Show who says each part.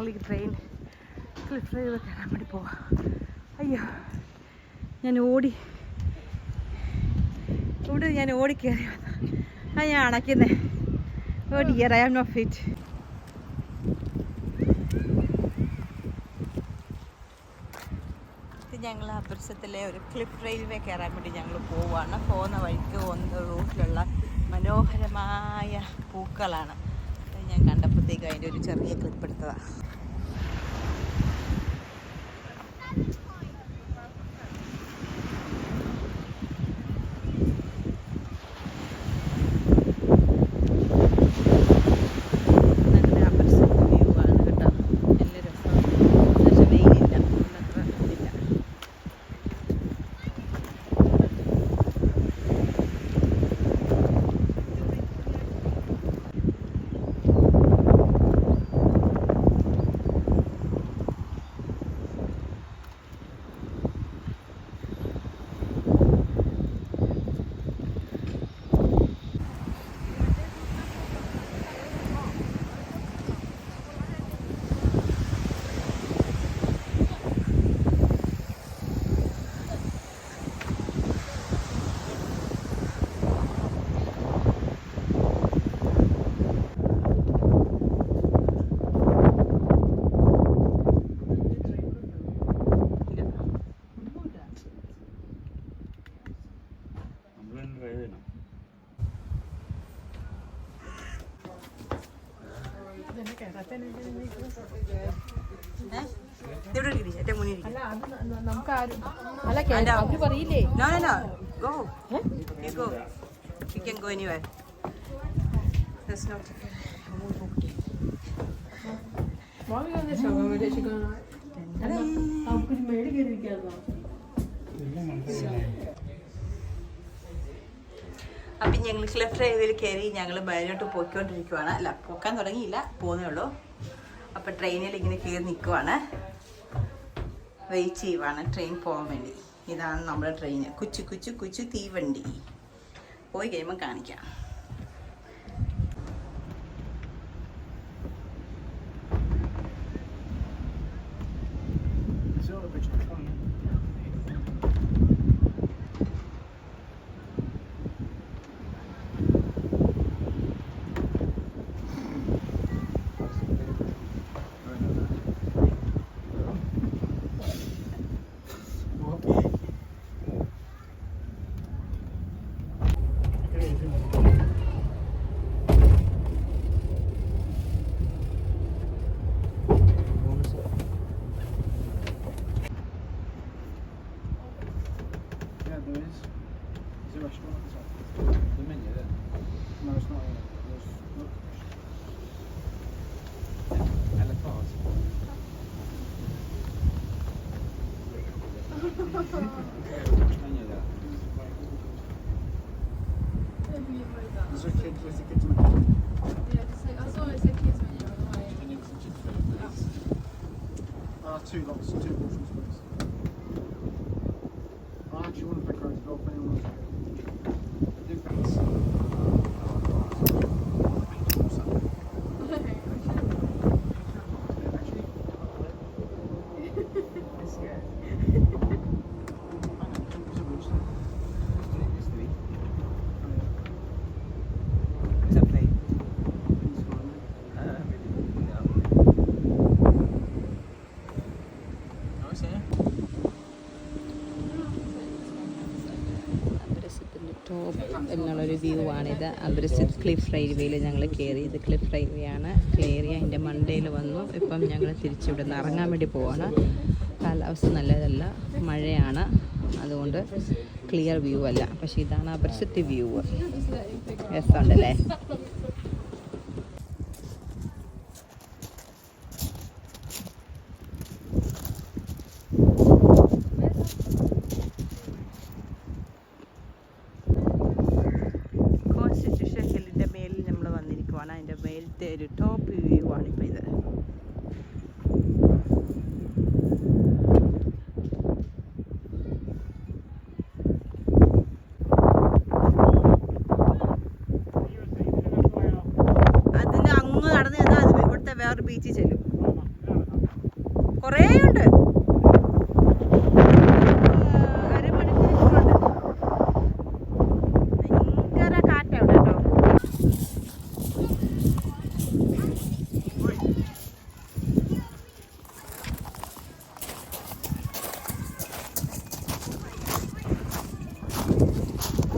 Speaker 1: ഞങ്ങൾ ഈ train cliff drive കയറാൻ വേണ്ടി പോവാം. അയ്യോ, ഞാൻ ഓടി കയറി വന്നു. ഞാൻ അടയ്ക്കുന്നേ. Oh dear, I am not fit. ഞങ്ങൾ അപരിസരത്തിലെ ഒരു ക്ലിഫ് റെയിൽവേ കയറാൻ വേണ്ടി ഞങ്ങൾ പോവുകയാണ്. പോകുന്ന വഴിക്ക് റൂട്ടിലുള്ള മനോഹരമായ പൂക്കളാണ്. ഞാൻ കണ്ടപ്പോഴത്തേക്കും അതിൻ്റെ ഒരു ചെറിയ ക്ലിപ്പ് എടുത്തതാണ്. അപ്പം ഞങ്ങൾ ക്ലിഫ് ഡ്രൈവിൽ കയറി ഞങ്ങൾ ബയലോട്ട് പോയിക്കൊണ്ടിരിക്കുവാണ്. അല്ല, പോക്കാൻ തുടങ്ങിയില്ല, പോകുന്നേ ഉള്ളൂ. അപ്പം ട്രെയിനിൽ ഇങ്ങനെ കയറി നിൽക്കുവാണ്, വെയിറ്റ് ചെയ്യുവാണ് ട്രെയിൻ പോകാൻ വേണ്ടി. ഇതാണ് നമ്മുടെ ട്രെയിൻ. കുച്ചു കുച്ചു കുച്ചു തീവണ്ടി. പോയി കഴിയുമ്പോൾ കാണിക്കാം.
Speaker 2: Two lots, two portions, please. I actually want to pick her as well if anyone wants to. I think that's...
Speaker 1: എന്നുള്ളൊരു വ്യൂ ആണിത്. അമൃത്സർ ക്ലിഫ് റെയിൽവേയിൽ ഞങ്ങൾ കയറി. ഇത് ക്ലിഫ് റെയിൽവേ ആണ്. കയറി അതിൻ്റെ മണ്ടയിൽ വന്നു. ഇപ്പം ഞങ്ങൾ തിരിച്ചിവിടെ നിന്ന് ഇറങ്ങാൻ വേണ്ടി പോവാണ്. കാലാവസ്ഥ നല്ലതല്ല, മഴയാണ്, അതുകൊണ്ട് ക്ലിയർ വ്യൂ അല്ല. പക്ഷേ ഇതാണ് അമൃത്സർ വ്യൂ. രസമുണ്ടല്ലേ? അതിൻ്റെ മേലത്തെ ഒരു ടോപ്പ് വ്യൂ ആണിപ്പോൾ ഇത്. അതിൻ്റെ അങ്ങ് നടന്ന് ചെന്നാൽ അത് ഇവിടുത്തെ വേറൊരു ബീച്ചിൽ ചെല്ലും. കുറേ ഉണ്ട്.